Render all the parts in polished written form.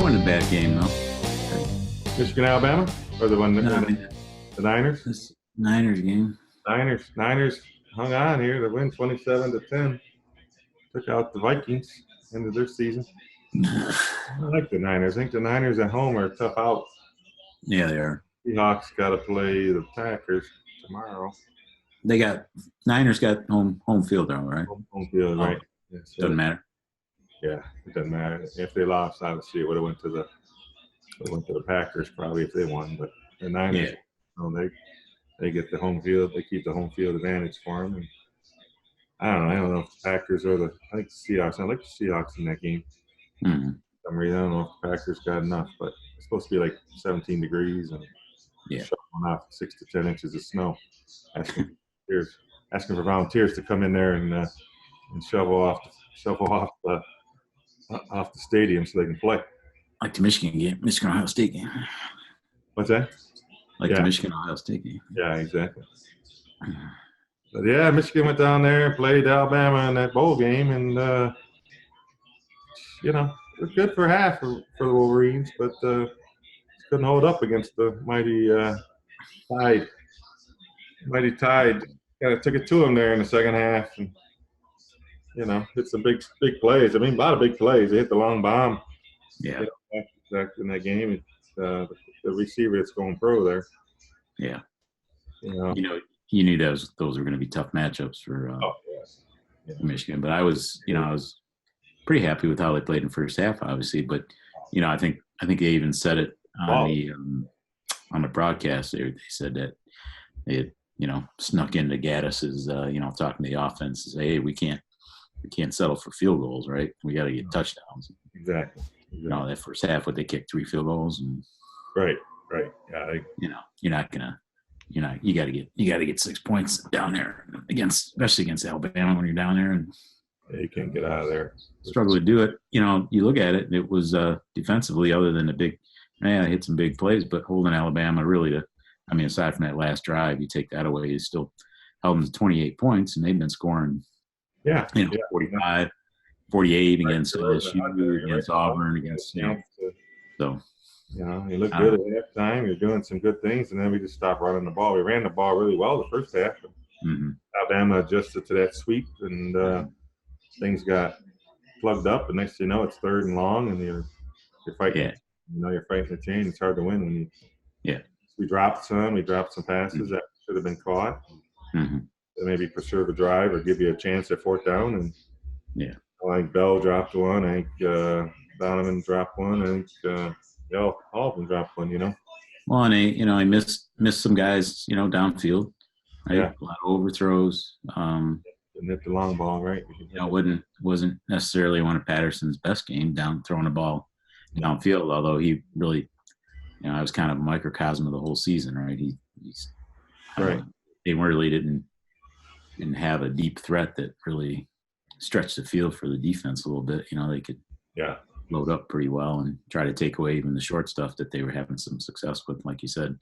wasn't a bad game though. Michigan, Alabama, or the one No, I mean, the Niners. this Niners game. Niners hung on here to win 27-10. Took out the Vikings into their season. I like the Niners. I think the Niners at home are a tough out. Yeah, they are. Seahawks got to play the Packers tomorrow. Niners got home field though, right? Home field, right? Yeah, so Doesn't matter. Yeah, it doesn't matter. If they lost, obviously it would have went to the Packers probably if they won. But the Niners, they get the home field. They keep the home field advantage for them. And I don't know if the Packers or I think the Seahawks. I like the Seahawks in that game. Mm-hmm. For some reason, I don't know if the Packers got enough, but it's supposed to be like 17 degrees and shoveling off 6 to 10 inches of snow. Asking for volunteers to come in there and shovel off the stadium so they can play. Like the Michigan game, Michigan Ohio State game. What's that? Like the Michigan Ohio State game. Yeah, exactly. But yeah, Michigan went down there and played Alabama in that bowl game, and it was good for half for the Wolverines, but couldn't hold up against the mighty Tide. Mighty Tide kind of took it to them there in the second half, and hit some big plays. I mean, a lot of big plays. They hit the long bomb. Yeah. Back in that game, the receiver that's going pro there. Yeah. You knew those were going to be tough matchups for Michigan. But I was pretty happy with how they played in the first half, obviously. But I think they even said it on the broadcast. They said that they had snuck into Gaddis's talking to the offense and say, hey, we can't settle for field goals, right? We got to get touchdowns. Exactly. That first half, they kicked 3 field goals, and right. Yeah, you got to get 6 points down there especially against Alabama when you're down there, and you can't get out of there. Struggle to do it. You look at it, and it was defensively, other than hit some big plays, but holding Alabama really aside from that last drive, you take that away, you still held them to 28 points, and they've been scoring 45, 48 against LSU, against Auburn, against so. You look good at halftime. You're doing some good things, and then we just stopped running the ball. We ran the ball really well the first half. Alabama adjusted to that sweep, and things got plugged up. And next thing you know, it's 3rd and long, and you're fighting. Yeah. You're fighting the chain. It's hard to win when you. Yeah. We dropped some passes that should have been caught. To maybe preserve a drive or give you a chance at 4th down. And I think Bell dropped one. I think Donovan dropped one. I think. All of them dropped one, Well, and I missed some guys, downfield, right? Yeah. A lot of overthrows. And hit the long ball, right? Wasn't necessarily one of Patterson's best game throwing the ball downfield, although he really, I was kind of a microcosm of the whole season, right? He's right. They really didn't have a deep threat that really stretched the field for the defense a little bit. They could. Yeah. Load up pretty well and try to take away even the short stuff that they were having some success with. Like you said,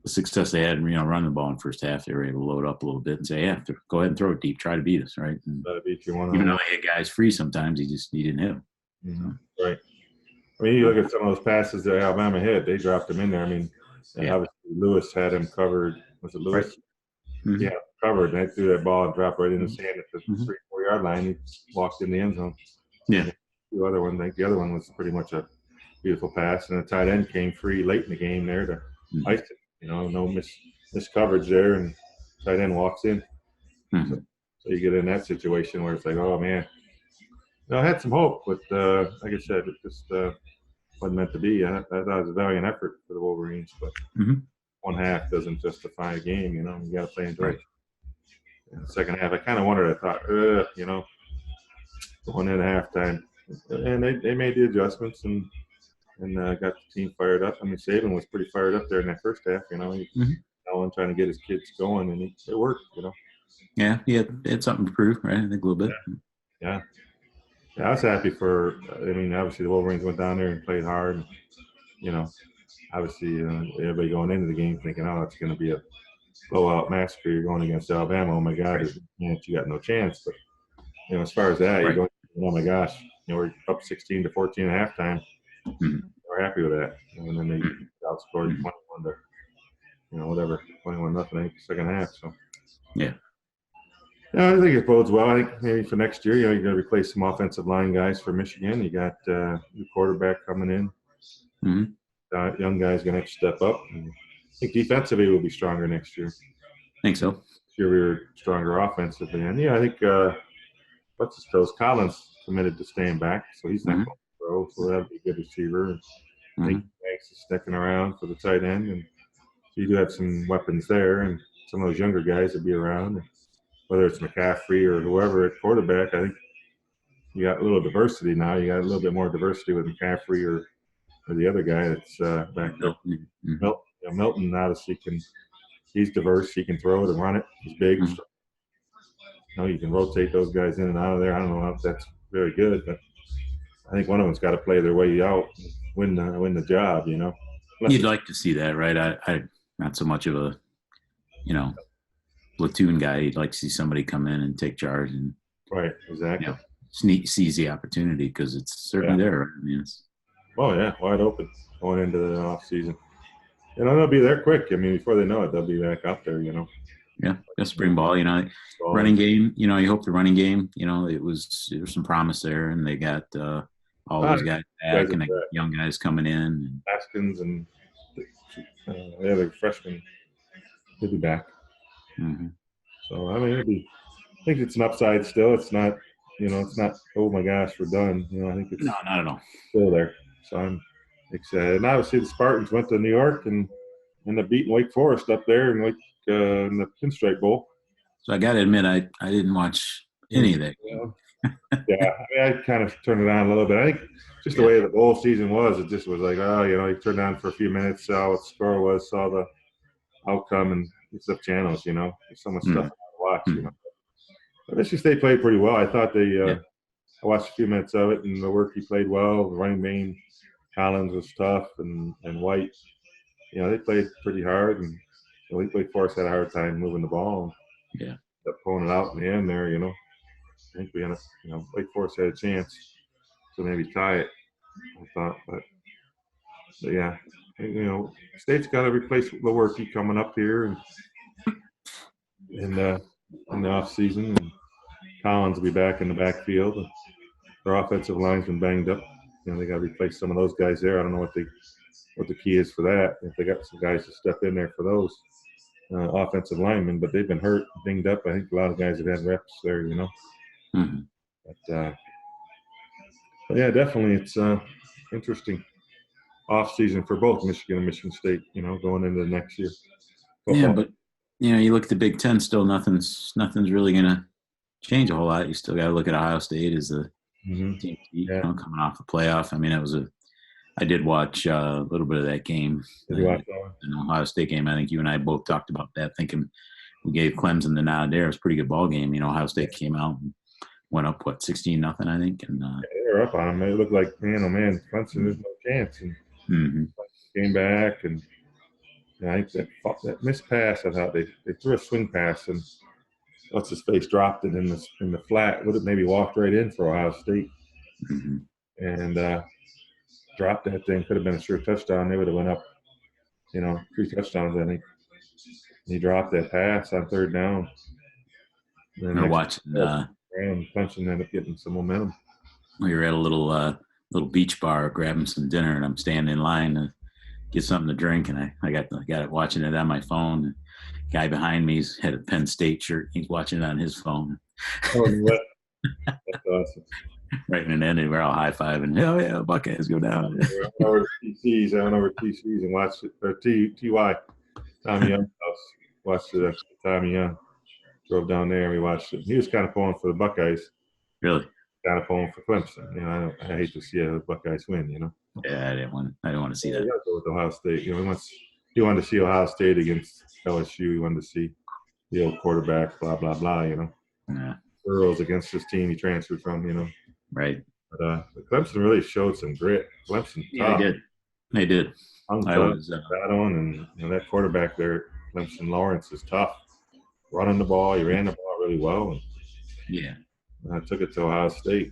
the success they had, running the ball in the first half, they were able to load up a little bit and say, go ahead and throw it deep, try to beat us, right? And try to beat you even though they had guys free sometimes, he didn't hit them. Mm-hmm. Right. You look at some of those passes that Alabama hit, they dropped them in there. Obviously Lewis had him covered. Was it Lewis? Right. Mm-hmm. Yeah, covered. And they threw that ball and dropped right in the sand at the 3-4 yard line. He walked in the end zone. Yeah. The other one, the other one was pretty much a beautiful pass, and the tight end came free late in the game there to ice it. No miss coverage there, and tight end walks in. So you get in that situation where it's like, oh man, I had some hope, but like I said, it just wasn't meant to be. I thought it was a valiant effort for the Wolverines, but one half doesn't justify a game. You got to play enjoy. In the second half, I kind of wondered. I thought, going into halftime. And they made the adjustments and got the team fired up. Saban was pretty fired up there in that first half. Alan trying to get his kids going, and it worked. Yeah, he had something to prove, right? I think a little bit. Yeah, I was happy for. Obviously the Wolverines went down there and played hard. And, obviously everybody going into the game thinking, oh, it's going to be a blowout massacre. You're going against Alabama. Oh my God, you got no chance. But as far as that, you're going, oh my gosh. We're up 16-14 at halftime. We're happy with that. And then they outscored 21 to, whatever, 21-0, I think, second half. So yeah. Yeah, I think it bodes well. I think maybe for next year, you're going to replace some offensive line guys for Michigan. You got new quarterback coming in. Young guys going to have to step up. And I think defensively will be stronger next year. I think so. This year we were stronger offensively. And, I think what's his toes? Collins committed to staying back, so he's not going to throw. So that'll be a good receiver. And I think Banks is sticking around for the tight end. And so you do have some weapons there. And some of those younger guys will be around. And whether it's McCaffrey or whoever at quarterback, I think you got a little diversity now. You got a little bit more diversity with McCaffrey or the other guy that's back there. Milton obviously he's diverse. He can throw it and run it. He's big. You can rotate those guys in and out of there. I don't know if that's very good, but I think one of them's got to play their way out, win the job. You'd like to see that, right? I not so much of a, platoon guy. You'd like to see somebody come in and take charge and right, exactly. Seize the opportunity because it's certainly there. Right? I mean, wide open going into the off season. They'll be there quick. I mean, before they know it, they'll be back out there. Yeah, spring ball. Running game. You hope the running game. There was some promise there, and they got all those guys back and the young guys coming in. Haskins and the other freshmen will be back. So I mean, I think it's an upside still. It's not, it's not. Oh my gosh, we're done. I think it's not at all still there. So I'm excited. And obviously the Spartans went to New York and ended up beating Wake Forest up there in the Pinstripe Bowl. So I got to admit, I didn't watch any of that. I kind of turned it on a little bit. I think just the way the bowl season was, it just was like, you turned on for a few minutes, saw what the score was, saw the outcome, and it's up channels. There's so much stuff to watch. But Michigan State played pretty well. I thought I watched a few minutes of it, and the work he played well. The running game, Collins was tough, and White. They played pretty hard, and Wake Forest had a hard time moving the ball. Yeah, kept pulling it out in the end there. I think we had Wake Forest had a chance to maybe tie it. I thought, but yeah, State's got to replace Lewerke coming up here and in the off season, and Collins will be back in the backfield. Their offensive line's been banged up. They got to replace some of those guys there. I don't know what the key is for that. If they got some guys to step in there for those offensive linemen, but they've been hurt, banged up. I think a lot of guys have had reps there. But yeah, definitely it's interesting off season for both Michigan and Michigan State. Going into the next year. Yeah, but you look at the Big Ten. Still, nothing's really gonna change a whole lot. You still got to look at Ohio State as the team, coming off the playoff. I mean, I did watch a little bit of that game. Did you watch the Ohio State game? I think you and I both talked about that, thinking we gave Clemson the nod there. It was a pretty good ball game. Ohio State came out and went up 16-0, I think, and they were up on them. It looked like, man, Clemson, there's no chance. And came back, and I think that missed pass. I thought they threw a swing pass, and what's his face dropped it in the flat. Would have maybe walked right in for Ohio State, and dropped that thing. Could have been a sure touchdown. They would have went up, 3 touchdowns, I think. He dropped that pass on third down. We're watching. Clemson ended up getting some momentum. We were at a little beach bar grabbing some dinner, and I'm standing in line to get something to drink, and I got it watching it on my phone. The guy behind me's had a Penn State shirt. He's watching it on his phone. Oh, what? That's awesome. Right, and then we're all high-fiving. Hell yeah, Buckeyes go down. I went over to TC's and watched it. Or TY, Tommy Young's house. Watched it after Tommy Young. Drove down there and we watched it. He was kind of pulling for the Buckeyes. Really? Kind of pulling for Clemson. I hate to see the Buckeyes win. Yeah, I didn't want to see that. You got to go with Ohio State. He wanted to see Ohio State against LSU. He wanted to see the old quarterback. Blah blah blah. Yeah. Burrows against his team he transferred from. Right. But Clemson really showed some grit. Clemson. Yeah, they did. I was battling, and that quarterback there, Clemson Lawrence, is tough. Running the ball, he ran the ball really well. And yeah. I took it to Ohio State.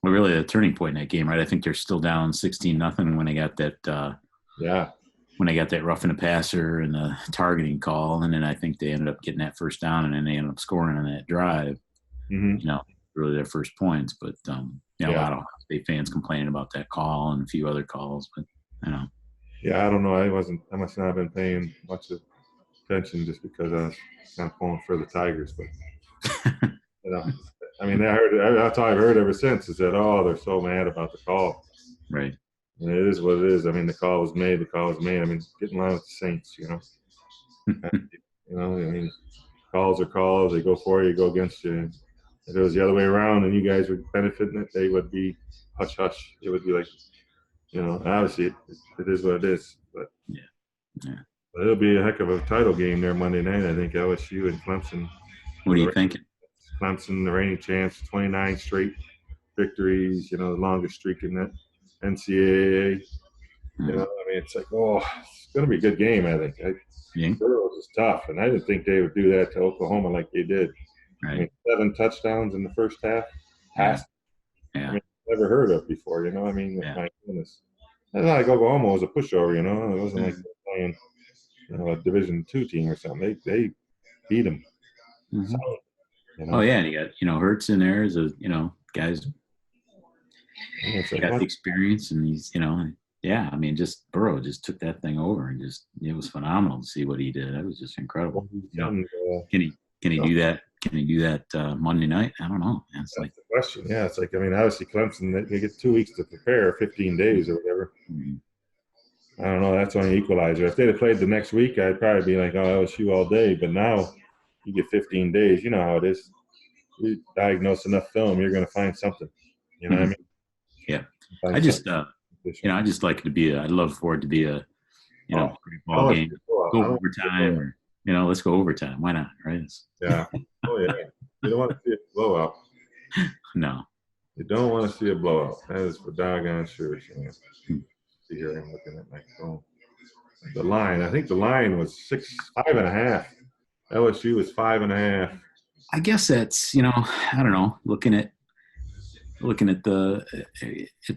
Well, really a turning point in that game, right? I think they're still down 16-0 when they got that. Yeah. When they got that roughing the passer and the targeting call, and then I think they ended up getting that first down, and then they ended up scoring on that drive. Mm-hmm. Really their first points. But a lot of State fans complaining about that call and a few other calls. But Yeah, I don't know. I must not have been paying much attention just because I was kind of pulling for the Tigers. But I mean, that's all I've heard ever since is that they're so mad about the call. Right. And it is what it is. I mean, the call was made. I mean, get in line with the Saints. I mean, calls are calls. They go for you, go against you. If it was the other way around and you guys were benefiting it, they would be hush hush. It would be like, obviously it is what it is. But but it'll be a heck of a title game there Monday night. I think LSU and Clemson. What are you thinking? Clemson, the reigning champs, 29 straight victories. The longest streak in that NCAA. I mean, it's like, it's going to be a good game. I think. Burroughs is tough, and I didn't think they would do that to Oklahoma like they did. Right. I mean, 7 touchdowns in the first half. Yeah. I mean, never heard of before. I mean, my goodness. It's not like Oklahoma was a pushover. It wasn't like they're playing, a Division II team or something. They beat them. Mm-hmm. Oh yeah, and you got Hurts in there as a guys. Got the experience, and he's I mean, just Burrow just took that thing over, and it was phenomenal to see what he did. That was just incredible. Can he do that? Can he do that Monday night? I don't know. That's the question. Yeah, it's like, I mean, obviously Clemson, they get 2 weeks to prepare, 15 days or whatever. Mm-hmm. I don't know. That's only equalizer. If they'd have played the next week, I'd probably be like, LSU all day. But now you get 15 days. You know how it is. You diagnose enough film, you're going to find something. You know what I mean? Yeah. I just like it to be I'd love for it to be a, great ball game. Go overtime or, let's go overtime. Why not? Right? Yeah. Oh, yeah. You don't want to see a blowout. No. You don't want to see a blowout. That is for doggone sure. See here, I'm looking at my phone. The line. I think the line was 5.5. LSU was 5.5. I guess that's, I don't know. Looking at the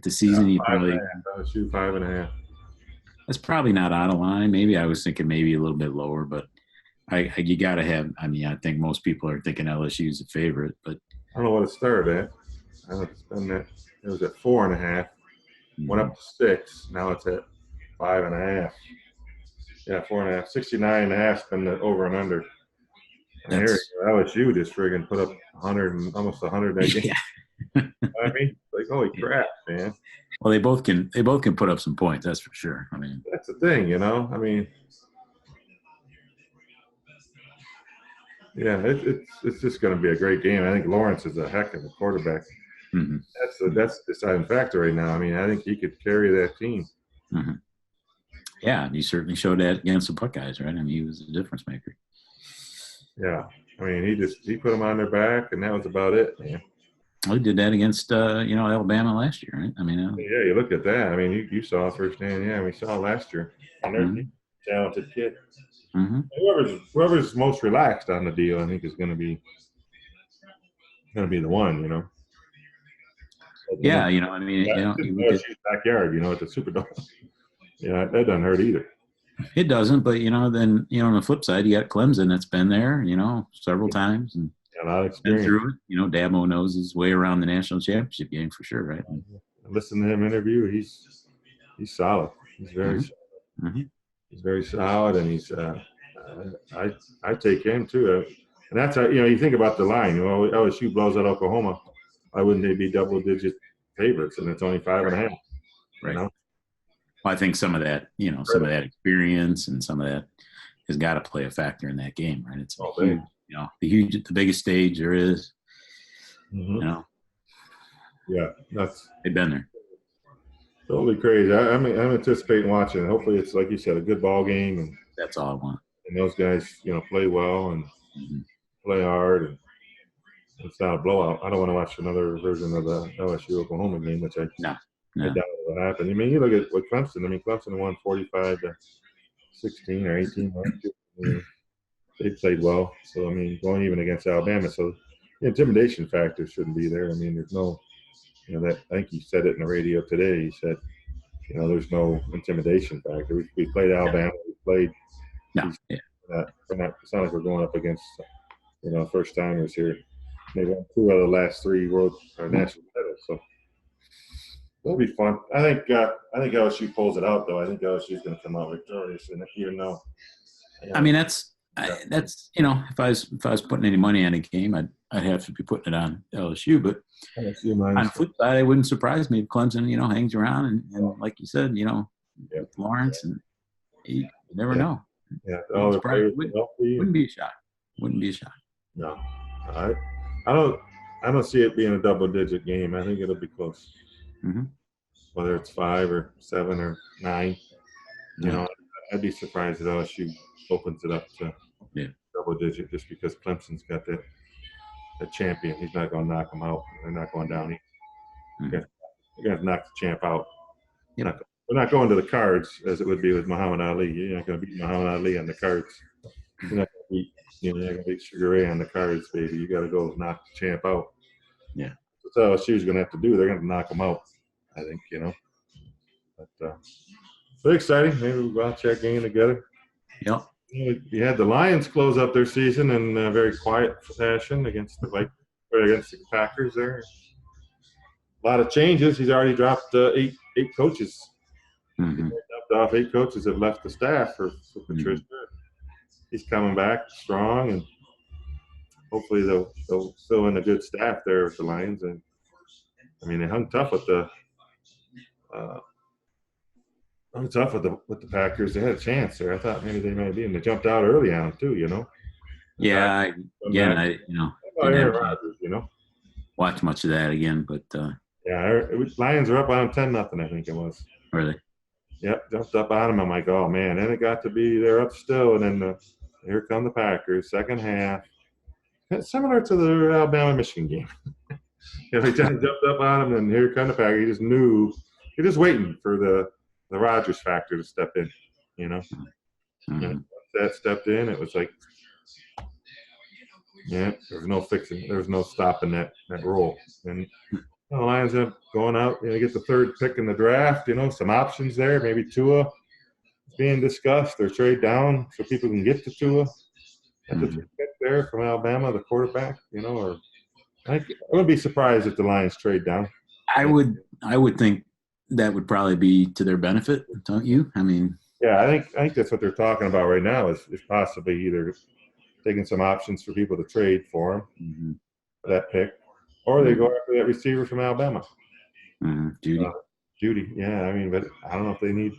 season, you probably LSU 5.5. That's probably not out of line. Maybe I was thinking maybe a little bit lower, but you got to have. I mean, I think most people are thinking LSU is a favorite, but I don't know what it started at. I don't know if it's been that. It was at 4.5. Mm-hmm. Went up to 6. Now it's at 5.5. Yeah, 4.5. 69.5 been the over and under. And here, LSU just friggin' put up 100 and almost 100 that game. Yeah. I mean, like, holy crap, man. Well, they both can put up some points, that's for sure. I mean, that's the thing, I mean, yeah, it's just going to be a great game. I think Lawrence is a heck of a quarterback. Mm-hmm. That's the deciding factor right now. I mean, I think he could carry that team. Mm-hmm. Yeah, he certainly showed that against the Buckeyes, right? I mean, he was a difference maker. Yeah, I mean, he put them on their back, and that was about it, man. Well, he did that against Alabama last year, right? I mean, yeah, you look at that. I mean, you saw firsthand. Yeah, we saw last year. And they're a talented kid. Mm-hmm. Whoever's most relaxed on the deal, I think, is going to be the one. Yeah, I mean, backyard, at the Superdome. That doesn't hurt either. It doesn't, but then on the flip side, you got Clemson that's been there, several times and a lot of experience. Been through it. Dabo knows his way around the national championship game for sure, right? Listen to him interview. He's solid. He's very solid. Mm-hmm. He's very solid, and he's. I take him too, and that's how you think about the line. LSU blows out Oklahoma. Why wouldn't they be double-digit favorites? And it's only 5.5. Right. Well, I think some of that, some of that experience and some of that has got to play a factor in that game, right? It's huge, the biggest stage there is. Mm-hmm. Yeah, they've been there. Totally crazy. I'm anticipating watching. Hopefully, it's like you said, a good ball game, and that's all I want. And those guys, play well and play hard, and it's not a blowout. I don't want to watch another version of the LSU Oklahoma game, which I doubt will happen. I mean, you look at what Clemson. I mean, Clemson won 45-16 or 18. They played well. So I mean, going even against Alabama, so the intimidation factor shouldn't be there. I mean, there's no that I think he said it in the radio today. He said, there's no intimidation factor. We played Alabama. We played. No. Yeah. It's not like we're going up against, first timers here. They won 2 out of the last 3 world or national titles. So it'll be fun. I think LSU pulls it out, though. I think LSU is going to come out victorious, and even though. I mean, that's if I was putting any money on a game, I'd have to be putting it on LSU. But on the flip side, it wouldn't surprise me if Clemson, hangs around and like you said, Lawrence, and you never know. Yeah, wouldn't be a shock. Wouldn't be a shock. No, I don't see it being a double-digit game. I think it'll be close. Mm-hmm. Whether it's 5 or 7 or 9, I'd be surprised if LSU opens it up to double-digit just because Clemson's got that champion. He's not going to knock them out. They're not going down. They're going to knock the champ out. Yep. We're not going to the cards as it would be with Muhammad Ali. You're not going to beat Muhammad Ali on the cards. You're not going to beat Sugar Ray on the cards, baby. You got to go knock the champ out. Yeah. That's what LSU's going to have to do. They're going to knock them out, I think, But very exciting. Maybe we'll watch that game together. Yep. You had the Lions close up their season in a very quiet fashion against the Packers there. A lot of changes. He's already dropped 8 coaches. Mm-hmm. He dropped off 8 coaches that left the staff for Patricia. Mm-hmm. He's coming back strong, and hopefully they'll fill in a good staff there with the Lions. And I mean, they hung tough with the Packers. They had a chance there. I thought maybe they might be, and they jumped out early on too. Yeah, I Aaron Rodgers, watch much of that again, but Lions are up on 10-0. I think it was. Really? Yep, jumped up on them. I'm like, oh man! Then it got to be they're up still, and then here come the Packers. Second half, it's similar to the Alabama-Michigan game. They jumped up on him, and here come the Packers. He just knew. You're just waiting for the Rodgers factor to step in, Mm-hmm. And once that stepped in, it was like, there was no fixing. There was no stopping that roll. And the Lions end up going out. Get the 3rd pick in the draft. Some options there. Maybe Tua is being discussed or trade down so people can get to Tua at the 3rd pick there from Alabama, the quarterback. Or I wouldn't be surprised if the Lions trade down. I would think that would probably be to their benefit, don't you? I mean, yeah, I think that's what they're talking about right now is possibly either taking some options for people to trade for them, for that pick, or they go after that receiver from Alabama. Judy, yeah. I mean, but I don't know if they need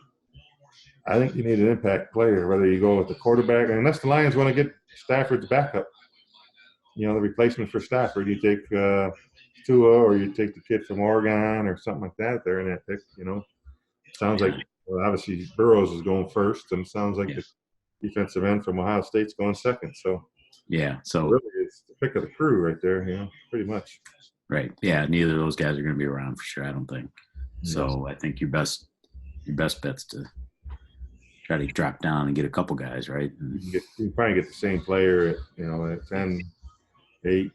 – I think you need an impact player, whether you go with the quarterback. Unless the Lions want to get Stafford's backup, the replacement for Stafford. You take Tua or you take the kid from Oregon or something like that there in that pick, Sounds like obviously Burrows is going first, and it sounds like the defensive end from Ohio State's going second. So really it's the pick of the crew right there, pretty much. Right. Yeah, neither of those guys are going to be around for sure, I don't think. So I think your best bet's to try to drop down and get a couple guys, right? And you can probably get the same player at 10, 8,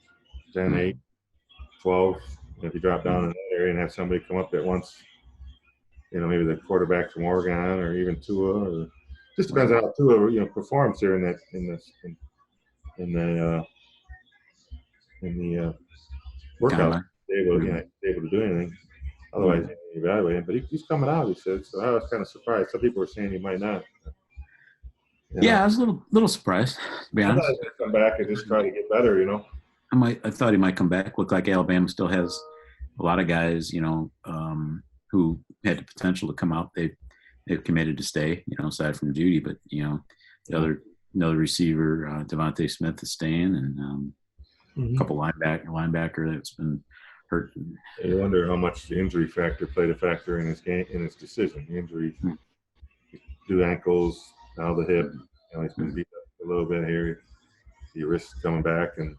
10, 8, 12. If you drop down in that area and have somebody come up at once, maybe the quarterback from Oregon or even Tua, or just depends on how Tua performs here in the workout. Able to do anything. Otherwise, you evaluate him. But he's coming out. He said. So I was kind of surprised. Some people were saying he might not. Yeah, I was a little surprised, to be honest. I thought he would come back and just try to get better. I thought he might come back. Looked like Alabama still has a lot of guys, who had the potential to come out. They've committed to stay, aside from Judy. But another receiver, Devontae Smith, is staying, and a couple linebacker that's been hurt. You wonder how much the injury factor played a factor in his game, in his decision. The injury, 2 ankles, now the hip. He's been beat up a little bit here. He risks coming back and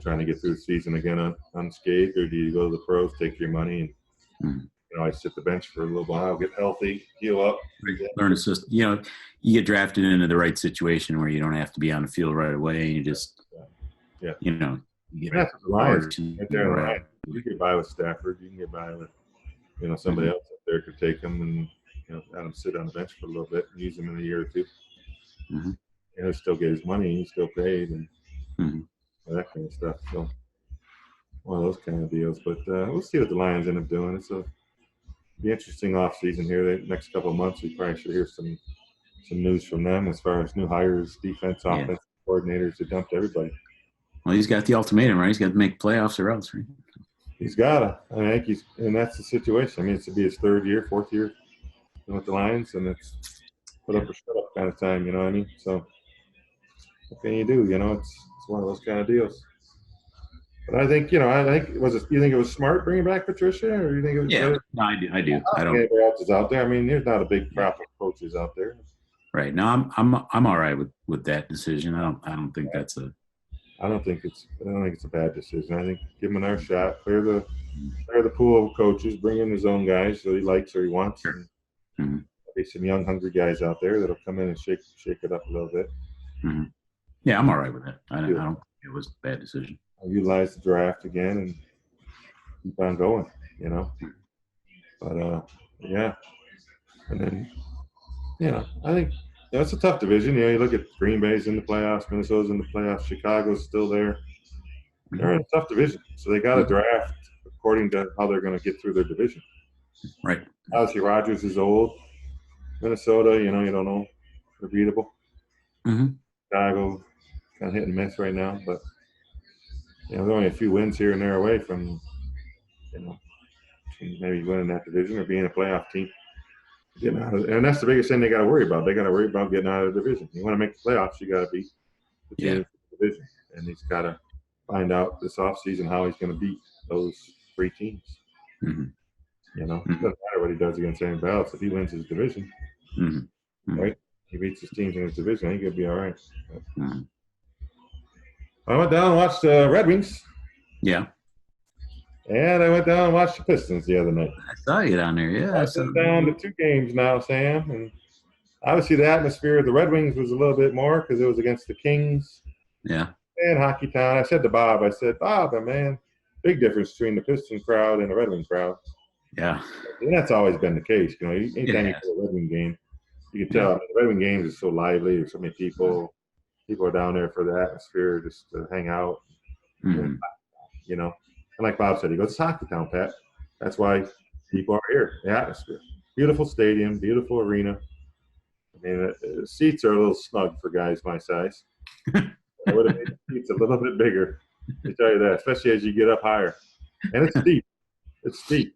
trying to get through the season again unscathed, or do you go to the pros, take your money, and I sit the bench for a little while, get healthy, heal up, learn a system. You get drafted into the right situation where you don't have to be on the field right away. You just, you get that's the Lions right there. You can get by with Stafford. You can get by with somebody else up there could take him and let him sit on the bench for a little bit and use him in a year or two. He'll still get his money. He's still paid and that kind of stuff. So one of those kind of deals. But we'll see what the Lions end up doing. It's a be interesting off season here. The next couple of months, we probably should hear some news from them as far as new hires, defense, offense coordinators. They dumped everybody. Well, he's got the ultimatum, right? He's got to make playoffs or else, right? He's got to. I think and that's the situation. I mean, it's to be his third year, fourth year with the Lions, and it's put up or shut up kind of time. You know what I mean? So what can you do? It's one of those kind of deals. But I think you think it was smart bringing back Patricia, or you think it was? Yeah, no, I do. I don't. Anybody else is out there. I mean, there's not a big crop of coaches out there. Right. No, I'm all right with that decision. I don't think that's a. I don't think it's a bad decision. I think give him another shot, clear the pool of coaches, bring in his own guys that he likes or he wants. Sure. There's some young, hungry guys out there that'll come in and shake it up a little bit. Yeah, I'm all right with that. I don't think it was a bad decision. I'll utilize the draft again and keep on going, But yeah, and then I think. It's a tough division. You look at Green Bay's in the playoffs, Minnesota's in the playoffs, Chicago's still there. They're in a tough division, so they got to draft according to how they're going to get through their division. Right. Obviously, Rodgers is old. Minnesota, you don't know, they're beatable. Chicago, kind of hit and miss right now, but there's only a few wins here and there away from, maybe winning that division or being a playoff team. And that's the biggest thing they got to worry about. They got to worry about getting out of the division. You want to make the playoffs, you got to beat the team in the division. And he's got to find out this offseason how he's going to beat those three teams. It doesn't matter what he does against anybody else. If he wins his division, right? He beats his teams in his division, I think he'll be all right. I went down and watched the Red Wings. Yeah. And I went down and watched the Pistons the other night. I saw you down there, yeah. I'm down to 2 games now, Sam. And obviously the atmosphere of the Red Wings was a little bit more because it was against the Kings. Yeah. And Hockey Town. I said to Bob, Bob, man, big difference between the Piston crowd and the Red Wing crowd. Yeah. And that's always been the case. Anytime you play a Red Wing game, you can tell. The Red Wing games is so lively. There's so many people. People are down there for the atmosphere, just to hang out. And like Bob said, he goes, it's Hockey Town, Pat. That's why people are here. The atmosphere. Beautiful stadium, beautiful arena. I mean, the seats are a little snug for guys my size. I would have made the seats a little bit bigger, to tell you that, especially as you get up higher. And it's steep. It's steep.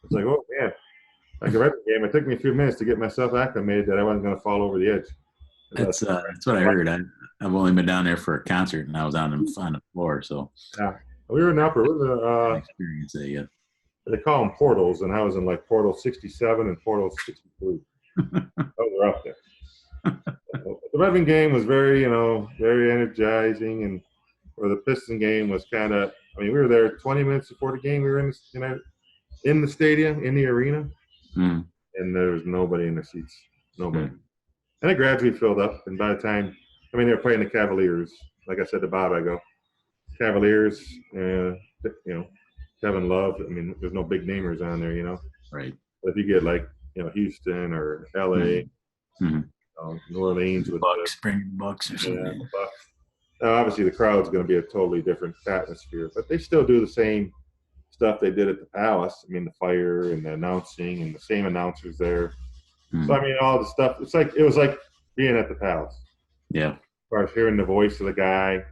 It's like, oh, man. Like a Red Wing game, it took me a few minutes to get myself acclimated that I wasn't going to fall over the edge. That's what I heard. I've only been down there for a concert, and I was on the floor, so. Yeah. We were in upper. Experience it, yeah. They call them portals, and I was in like portal 67 and portal 63. Those were up there. The Red Wing game was very, very energizing, and where the Piston game was kind of. I mean, we were there 20 minutes before the game. We were in the stadium, in the arena, and there was nobody in the seats. Nobody. And it gradually filled up, and by the time, they were playing the Cavaliers. Like I said to Bob, I go. Cavaliers, Kevin Love. I mean, there's no big namers on there, Right. But if you get like, Houston or LA, New Orleans with Bucks or something. The Bucks. Now, obviously, the crowd's going to be a totally different atmosphere, but they still do the same stuff they did at the Palace. I mean, the fire and the announcing and the same announcers there. So I mean, all the stuff. It was like being at the Palace. Yeah. As far as hearing the voice of the guy.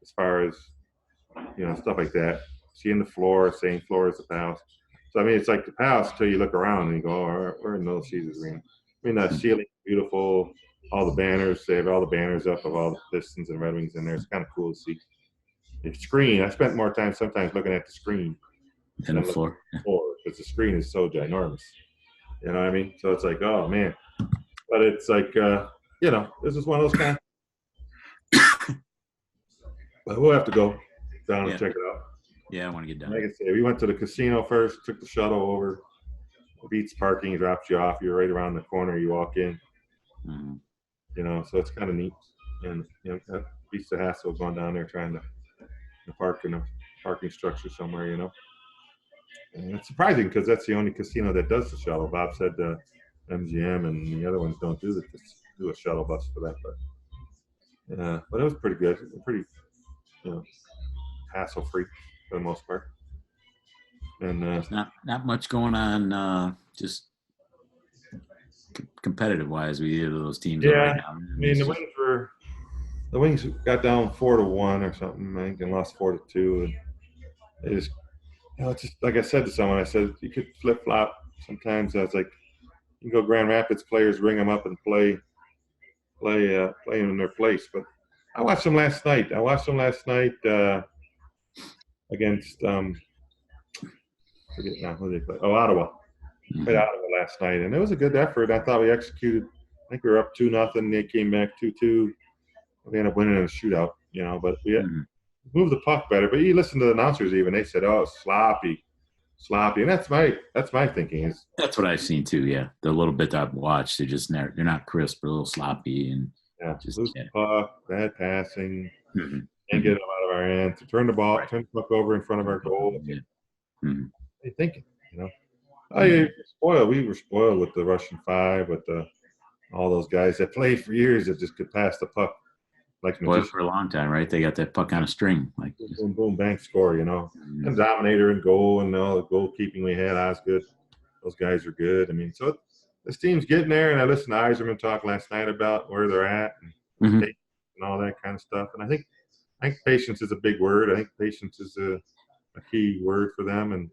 As far as, stuff like that. Seeing the floor, same floor as the Palace. So, I mean, it's like the Palace until you look around and you go, oh, we're in Little Caesars Arena. I mean, the ceiling, beautiful. All the banners, they have all the banners up of all the Pistons and Red Wings in there. It's kind of cool to see. The screen, I spent more time sometimes looking at the screen than the floor. Because the screen is so ginormous. You know what I mean? So it's like, oh, man. But it's like, this is one of those kind of. But we'll have to go down and check it out. Yeah, I want to get down. Like I say, we went to the casino first, took the shuttle over. Beats parking, drops you off. You're right around the corner. You walk in. So it's kind of neat. And, that beats the hassle of going down there trying to park in a parking structure somewhere, And it's surprising because that's the only casino that does the shuttle. Bob said MGM and the other ones don't do a shuttle bus for that, but it was pretty good, pretty you know hassle free for the most part. And There's not much going on, just competitive wise with either of those teams right now. I mean the Wings got down 4-1 or something, I think, and lost 4-2, and they just it's just like I said to someone, I said you could flip flop sometimes. I was like, you can go Grand Rapids players, ring them up and play in their place. But I watched them last night. Against forget now who they play. Oh, Ottawa. Played Ottawa last night, and it was a good effort. I thought we executed. I think we were up 2-0. They came back 2-2. We ended up winning in a shootout, but we moved the puck better. But you listen to the announcers, even they said, "Oh, sloppy," and that's my thinking. That's what I've seen too. Yeah, the little bit I've watched, they're not crisp, they're a little sloppy, and just lose the puck, bad passing, and get them out of our hands. To turn the puck over in front of our goal. Yeah. What are you thinking? We were spoiled with the Russian Five, with all those guys that played for years that just could pass the puck like magicians. For a long time, right? They got that puck on a string, like boom, boom, bang, score. And Dominator and goal, and all the goalkeeping we had. Osgood, those guys are good. I mean, so this team's getting there. And I listened to Yzerman talk last night about where they're at and all that kind of stuff. And I think patience is a big word. I think patience is a key word for them. And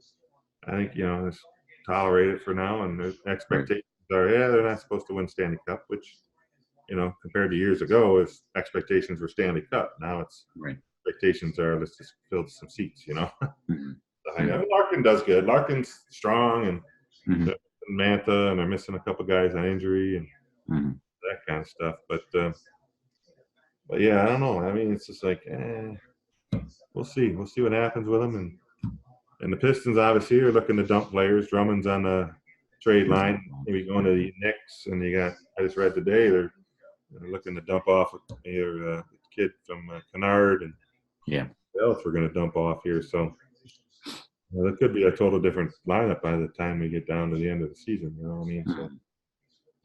I think it's tolerated for now. And the expectations are, they're not supposed to win Stanley Cup, which compared to years ago, expectations were Stanley Cup. Now it's expectations are, let's just fill some seats, Larkin does good. Larkin's strong, and Mantha, and they're missing a couple guys on injury and that kind of stuff. But yeah, I don't know. I mean, it's just like, we'll see. We'll see what happens with them. And the Pistons obviously are looking to dump players. Drummond's on the trade line, maybe going to the Knicks, and I just read today they're looking to dump off either the kid from Kennard and who else we're going to dump off here. So there could be a total different lineup by the time we get down to the end of the season. You know what I mean? So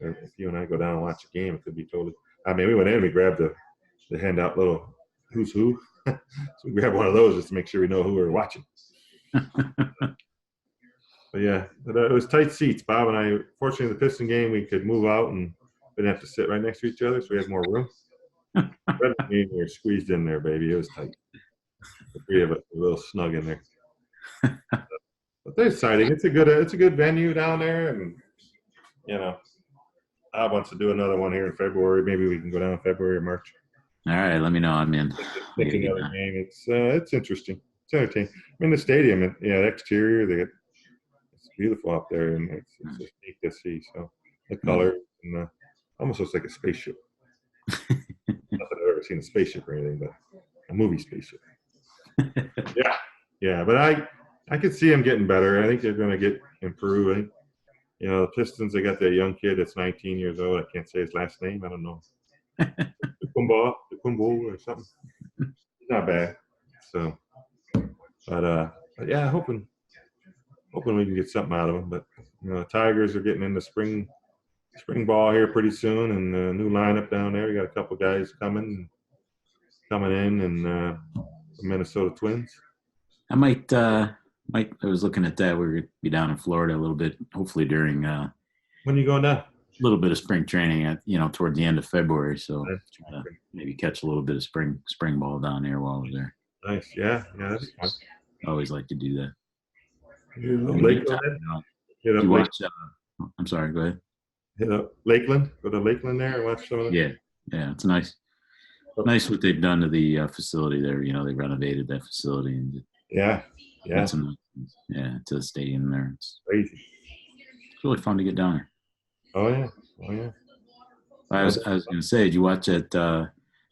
if you and I go down and watch a game, it could be totally. I mean, we went in, we grabbed the handout little who's who. So we grabbed one of those just to make sure we know who we're watching. But it was tight seats. Bob and I, fortunately, the Piston game, we could move out and didn't have to sit right next to each other, so we had more room. We were squeezed in there, baby. It was tight. The three of us were a little snug in there. But they're exciting. It's a good venue down there, and I want to do another one here in February. Maybe we can go down in February or March. All right, let me know. I'm in. Pick another game. It's interesting. It's entertaining. I mean, the stadium, the exterior, it's beautiful up there, and it's just neat to see. So the color and almost looks like a spaceship. Not that I've ever seen a spaceship or anything, but a movie spaceship. Yeah. But I could see them getting better. I think they're going to get improving. The Pistons, they got that young kid that's 19 years old. I can't say his last name. I don't know. Kumbo or something. He's not bad. So, but yeah, hoping we can get something out of him. But Tigers are getting into spring ball here pretty soon, and a new lineup down there. We got a couple guys coming in, and the Minnesota Twins. I was looking at that. We're going to be down in Florida a little bit, hopefully during when are you going down? A little bit of spring training toward the end of February. So try to maybe catch a little bit of spring ball down there while we're there. Nice. Yeah, that's fun. I always like to do that. You watch, I'm sorry, go ahead. Hit up Lakeland. Go to Lakeland there and watch some of that. Yeah, it's nice. Nice what they've done to the facility there. They renovated that facility and to the stadium there. It's crazy. It's really fun to get down there. Oh yeah. I was going to say, did you watch that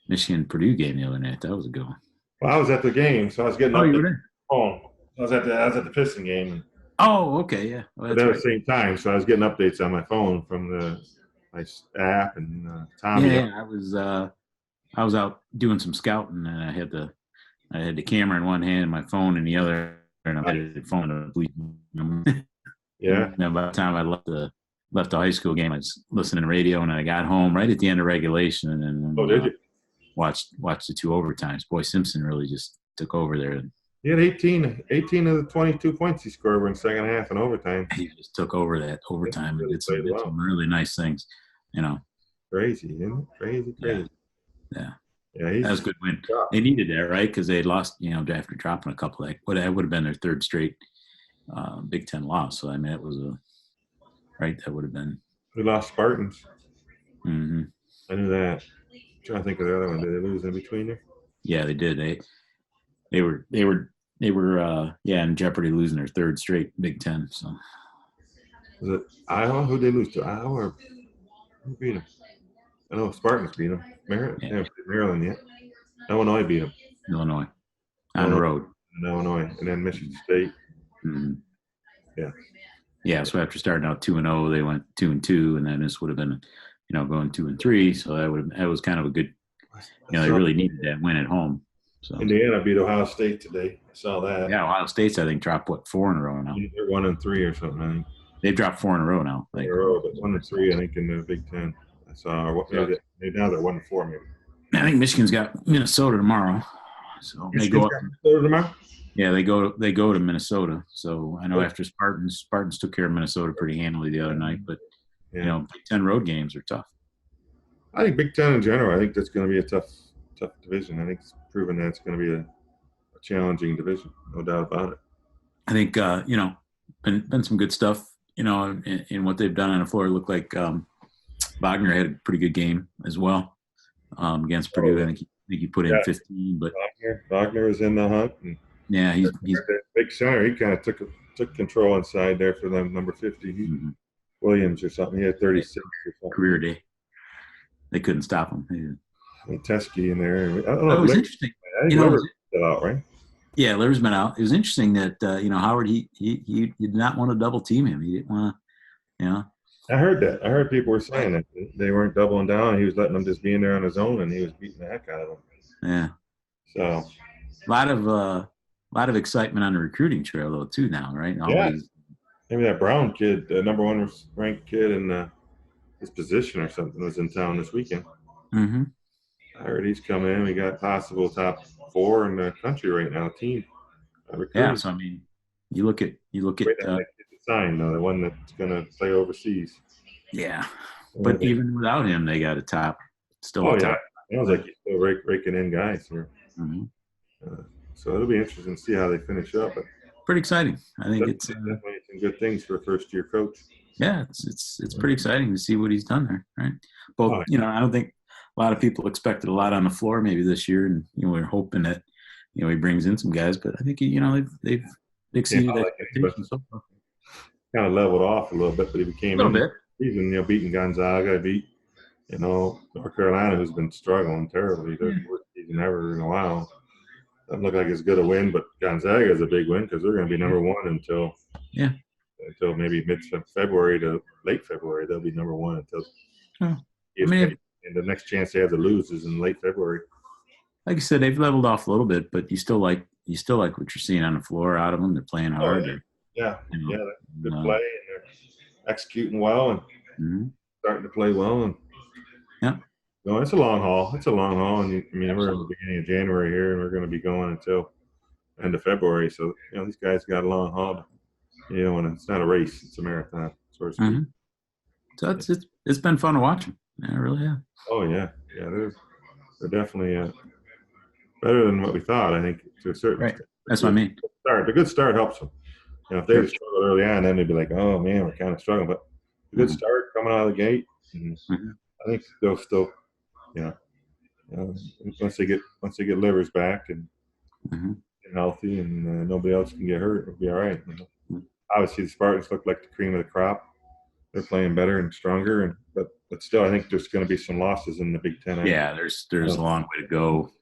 Michigan Purdue game the other night? That was a good one. Well, I was at the game, so I was getting. Oh, you were there? Oh, I was at the Piston game. Oh, okay, yeah. Well, at the same time, so I was getting updates on my phone from my app and Tommy. Yeah, I was out doing some scouting, and I had the camera in one hand and my phone in the other. and I had a phone to bleed. Yeah. And by the time I left the high school game, I was listening to radio, and I got home right at the end of regulation, and then Oh, did you? watched the 2 overtimes. Boy, Simpson really just took over there. He had 18 of the 22 points he scored were in second half and overtime. He just took over that overtime and did played well. some really nice things. Crazy, isn't it? Crazy. Yeah. Yeah, That was a good win. They needed that, right? Because they lost, after dropping a couple. That would have been their third straight Big Ten loss. So I mean, it was that would have been. We lost Spartans. Mm-hmm. I knew that. I'm trying to think of the other one. Did they lose in between there? Yeah, they did. They were in jeopardy of losing their third straight Big Ten. So was it Iowa? Who did they lose to? Iowa or who beat them? I know Spartans beat them. Maryland, yeah. Maryland yet. Illinois beat them. Illinois on the road. In Illinois, and then Michigan State. Mm-hmm. Yeah. Yeah. So after starting out 2-0, they went 2-2, and then this would have been, going 2-3. So that was kind of a good. They really needed that win at home. So Indiana beat Ohio State today. I saw that. Yeah, Ohio State's I think dropped 4 in a row now. They're 1-3 or something. I think. They've dropped 4 in a row now. In a row, but 1-3 I think in the Big Ten. I saw. Now they're 1-4 maybe. I think Michigan's got Minnesota tomorrow, so they go up. Minnesota tomorrow? Yeah, they go to Minnesota. So I know after Spartans took care of Minnesota pretty handily the other night, but Big Ten road games are tough. I think Big Ten in general. I think that's going to be a tough division. I think it's proven that it's going to be a challenging division, no doubt about it. I think been some good stuff. In what they've done on the floor. It looked like Wagner had a pretty good game as well against Purdue. I think he put in 15. But Wagner was in the hunt. And yeah, he's big center. He kind of took control inside there for them. Number 50, Williams or something. He had 36 or something. Career day. They couldn't stop him. And Teskey in there. I don't know. It was interesting. I think Liver's out, right? Yeah, Liver's been out. It was interesting that Howard he did not want to double team him. He didn't want to. I heard that. I heard people were saying that they weren't doubling down. He was letting them just be in there on his own, and he was beating the heck out of them. Yeah. So a lot of excitement on the recruiting trail though too now, right? Maybe that Brown kid, the number 1 ranked kid in his position or something, was in town this weekend. Mm-hmm. I heard he's coming in. We got possible top 4 in the country right now. Team. Yeah. So I mean, you look at sign though, the one that's going to play overseas. Yeah, but even without him, they got a top. Still a top. It was like he's still raking in guys here. Mm-hmm. So it'll be interesting to see how they finish up. But pretty exciting. I think it's definitely some good things for a first-year coach. Yeah, it's pretty exciting to see what he's done there. Right. Both, I don't think a lot of people expected a lot on the floor maybe this year, and we're hoping that he brings in some guys. But I think they've exceeded expectations so far. Kind of leveled off a little bit, but he became a little bit. Even beating Gonzaga, beat North Carolina, who's been struggling terribly. They're worst season ever in a while. Doesn't look like as good a win, but Gonzaga is a big win because they're going to be number 1 until maybe mid-February to late February. They'll be number 1 until and the next chance they have to lose is in late February. Like I said, they've leveled off a little bit, but you still like what you're seeing on the floor out of them. They're playing hard. Good play, and they're executing well and starting to play well. And no, it's a long haul. It's a long haul, and we're in the beginning of January here, and we're going to be going until end of February. So these guys got a long haul. And it's not a race; it's a marathon, so to speak. Mm-hmm. So it's been fun to watch them. Yeah, really. Yeah. Oh yeah. They're definitely better than what we thought. I think to a certain extent. That's what I mean. The good start helps them. If they struggled early on, then they'd be like, "Oh man, we're kind of struggling." But a good start coming out of the gate, I think they'll still, once they get livers back and healthy, and nobody else can get hurt, it'll be all right. Obviously, the Spartans look like the cream of the crop. They're playing better and stronger, but still, I think there's going to be some losses in the Big Ten. Yeah, there's a long way to go.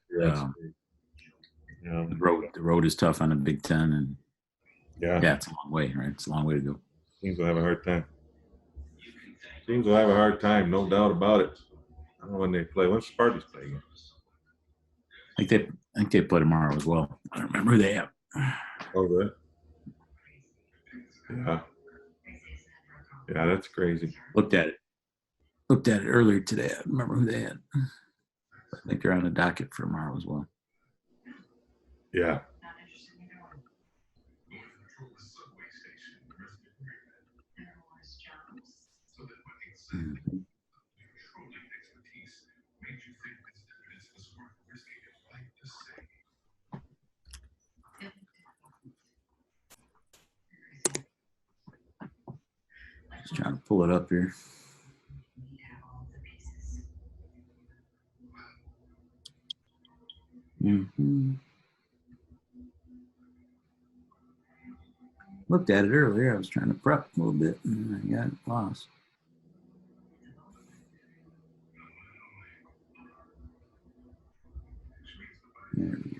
The road is tough on the Big Ten, and it's a long way, right? It's a long way to go. Teams will have a hard time. No doubt about it. I don't know when they play. When's Spartans play again? I think they play tomorrow as well. I don't remember who they have. Oh, good. Yeah. Yeah, that's crazy. Looked at it earlier today. I don't remember who they had. I think they're on the docket for tomorrow as well. Yeah. Mm-hmm. Just trying to pull it up here. Mm-hmm. Looked at it earlier. I was trying to prep a little bit and I got lost. There we go.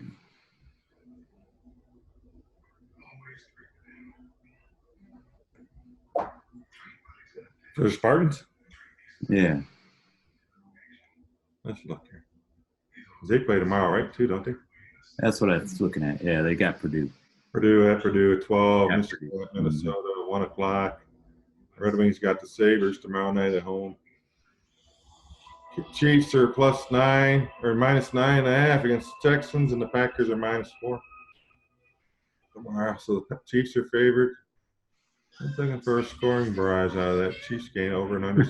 For the Spartans? Yeah. Let's look here. They play tomorrow, right? Too, don't they? That's what I was looking at. Yeah, they got Purdue. Purdue at 12. Yeah, Michigan at Minnesota, 1 o'clock. Red Wings got the Sabres tomorrow night at home. Chiefs are +9 or -9.5 against the Texans, and the Packers are -4 tomorrow. So the Chiefs are favored. I'm looking for a scoring barrage out of that Chiefs game, over and under.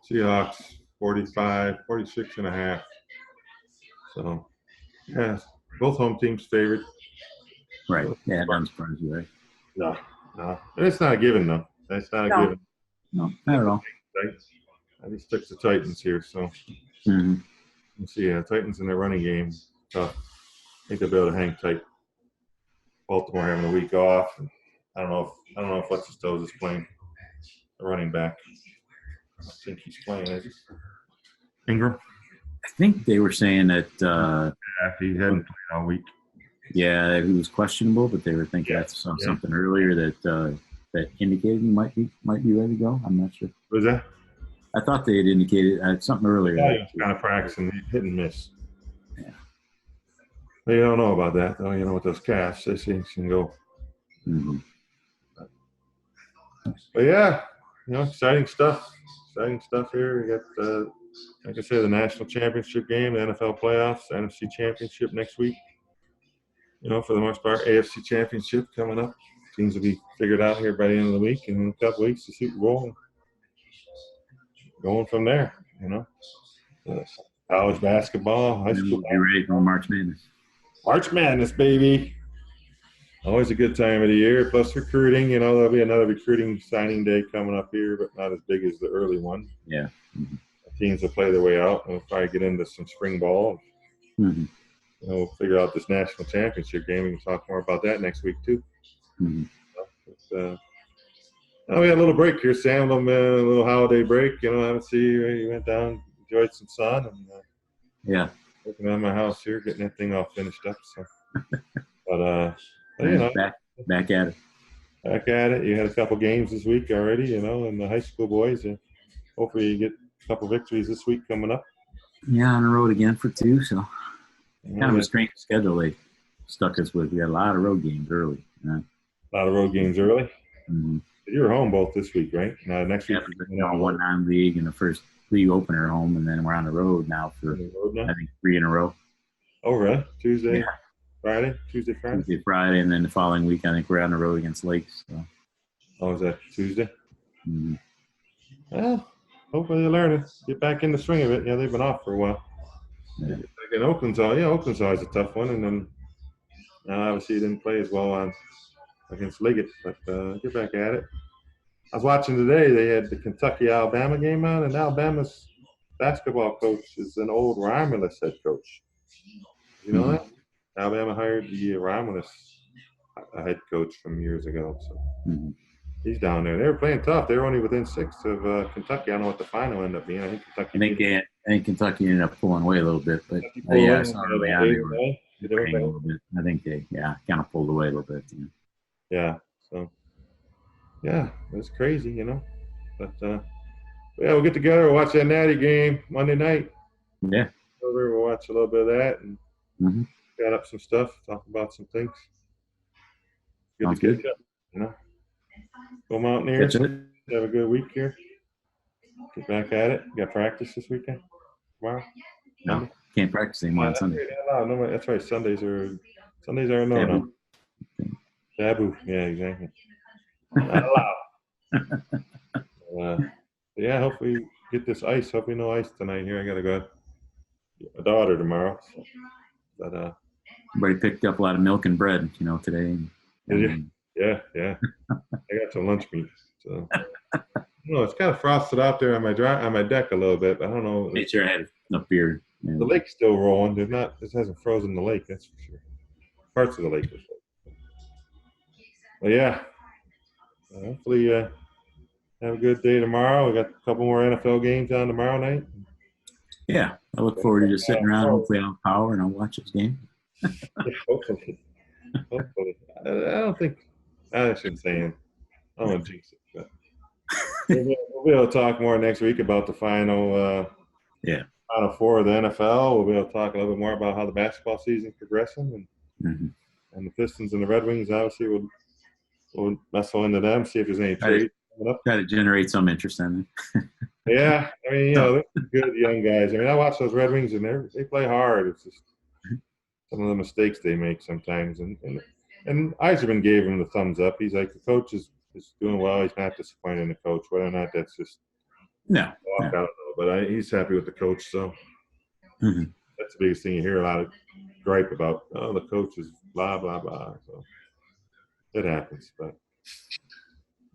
Seahawks 46.5. So, yeah, both home teams favored. Right. Yeah, I'm surprised you, right? No. It's not a given, though. That's not a given. No, not at all. I just took the Titans here, so let's see. Titans in their running game, tough. I think they'll be able to hang tight. Baltimore having a week off. I don't know if What's His Toes is playing the running back. I don't think he's playing, is he? Ingram? I think they were saying that He hadn't played all week. Yeah, he was questionable, but they were thinking I saw something earlier that indicated he might be ready to go. I'm not sure. What was that? I thought they had indicated something earlier. Yeah, he was kind of practicing, hit and miss. Yeah. But you don't know about that, though. You know, with those casts, those things can go. Mm-hmm. But yeah, exciting stuff. Exciting stuff here. We got, like I said, the national championship game, the NFL playoffs, the NFC championship next week. For the most part, AFC championship coming up. Teams will be figured out here by the end of the week, and in a couple weeks, the Super Bowl. And going from there, college basketball, high school. Be ready for March Madness. March Madness, baby. Always a good time of the year. Plus recruiting, there'll be another recruiting signing day coming up here, but not as big as the early one. Yeah. Mm-hmm. Teams will play their way out, and we'll probably get into some spring ball. Mm-hmm. We'll figure out this national championship game. We can talk more about that next week too. Mm-hmm. We had a little break here, Sam. A little holiday break. I haven't seen you. You went down, enjoyed some sun, and working on my house here, getting that thing all finished up. So, but back at it. Back at it. You had a couple games this week already, and the high school boys. Hopefully, you get a couple victories this week coming up. Yeah, on the road again for 2. So, kind of a strange schedule they stuck us with. We had a lot of road games early. A lot of road games early. Mm-hmm. You were home both this week, right? Next week. One non-league and the first league opener home, and then we're on the road now for I think 3 in a row. Oh, really? Tuesday, Friday, Tuesday, Friday. Tuesday, Friday, and then the following week I think we're on the road against Lakes. So. Oh, is that Tuesday? Mm-hmm. Well, hopefully they learn it. Get back in the swing of it. Yeah, they've been off for a while. Yeah. Like in Oakland's always a tough one, and then obviously he didn't play as well against Liggett, but get back at it. I was watching today. They had the Kentucky-Alabama game on, and Alabama's basketball coach is an old Romulus head coach. You know that? Alabama hired the Romulus head coach from years ago, so he's down there. They were playing tough. They were only within 6 of Kentucky. I don't know what the final ended up being. I think Kentucky ended up pulling away a little bit, but I saw early on they were playing a little bit. I think they kind of pulled away a little bit. Yeah. So. Yeah, it's crazy, But we'll get together. We'll watch that Natty game Monday night. Yeah. We'll watch a little bit of that and got up some stuff, talk about some things. Good Sounds to good. catch up. You know, go Mountaineers. That's it. Have a good week here. Get back at it. Got practice this weekend. Tomorrow. No, Monday? can't practice anymore on Sunday. No, that's right. Sundays are a no. Taboo. Yeah, exactly. Not allowed. Yeah, hopefully get this ice. Hopefully no ice tonight here. I gotta go get my daughter tomorrow. So, but Everybody picked up a lot of milk and bread, today. yeah. I got some lunch meat. So it's kind of frosted out there on my deck a little bit. I don't know. Made sure I had enough beer. The lake's still rolling. This hasn't frozen the lake, that's for sure. Parts of the lake are frozen. Well, yeah. Hopefully, have a good day tomorrow. We got a couple more NFL games on tomorrow night. Yeah, I look forward to just sitting around. Hopefully, I'll have power and I'll watch this game. Yeah, hopefully. I don't think. I shouldn't say it. I don't want to jinx it. But we'll be able to talk more next week about the final. Final four of the NFL. We'll be able to talk a little bit more about how the basketball season is progressing, and the Pistons and the Red Wings. Obviously, we'll wrestle into them. See if there's any trade coming up. Try to generate some interest in it. Yeah, I mean, they're good young guys. I mean, I watch those Red Wings, and they play hard. It's just some of the mistakes they make sometimes. And Yzerman gave him the thumbs up. He's like, the coach is doing well. He's not disappointed in the coach. Whether or not that's just I don't know, but he's happy with the coach. So that's the biggest thing you hear a lot of gripe about. Oh, the coach is blah blah blah. So it happens, but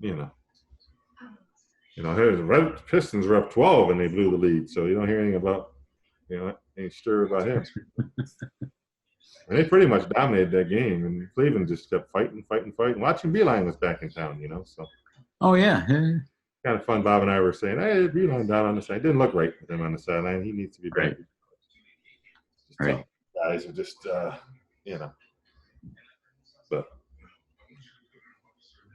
the Pistons were up 12 and they blew the lead. So you don't hear anything about any stir about him. And they pretty much dominated that game, and Cleveland just kept fighting. Watching Beeline was back in town, so. Oh yeah. Kind of fun. Bob and I were saying, "Hey, Beeline down on the side. Didn't look right with him on the sideline. He needs to be back." Right. Guys are just, But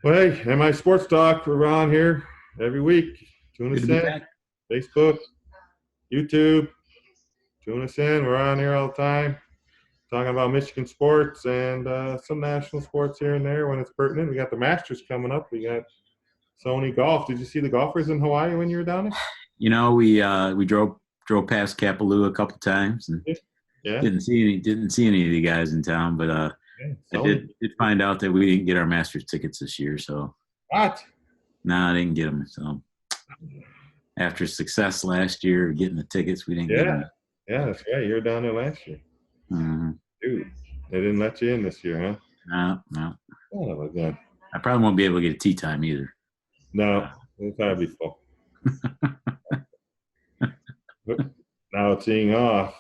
well, hey, MI Sports Talk. We're on here every week. Tune us in. Facebook, YouTube. Tune us in. We're on here all the time, talking about Michigan sports and some national sports here and there when it's pertinent. We got the Masters coming up. We got Sony Golf. Did you see the golfers in Hawaii when you were down there? We drove past Kapalua a couple times and didn't see any of the guys in town, but I did find out that we didn't get our Masters tickets this year. So what? No, I didn't get them. So after success last year getting the tickets, we didn't get them. Yeah, that's right. You were down there last year. Mm-hmm. Dude, they didn't let you in this year, huh? No. Oh my God. I probably won't be able to get a tee time either. No, it'll probably be full. Now it's seeing off.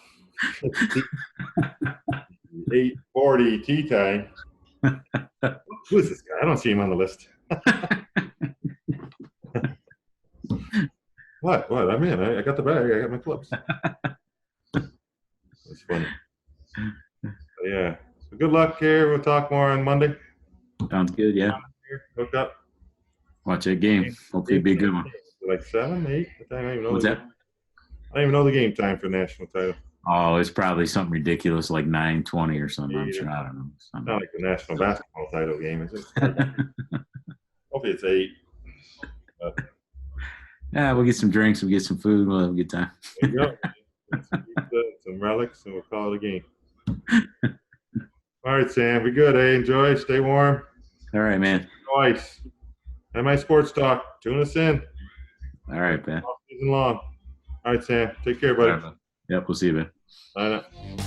8:40 tea time. Who is this guy? I don't see him on the list. What? I'm in. I got the bag. I got my clubs. That's funny. Yeah. So good luck here. We'll talk more on Monday. Sounds good. Yeah. Hook up. Watch that game. Hopefully it'll be a good one. Like 7, 8. I don't even know. What's that? I don't even know the game time for the national title. Oh, it's probably something ridiculous like 9:20 or something. I'm sure. I don't know. It's not like the national basketball title game, is it? Hopefully it's 8. Yeah, we'll get some drinks. We'll get some food. We'll have a good time. There you go. Some relics, and we'll call it a game. All right, Sam. Be good, eh? Enjoy. Stay warm. All right, man. Nice. MI Sports Talk. Tune us in. All right, man. All season long. All right, Sam. Take care, buddy. Yep, we'll see you, man. Bye now.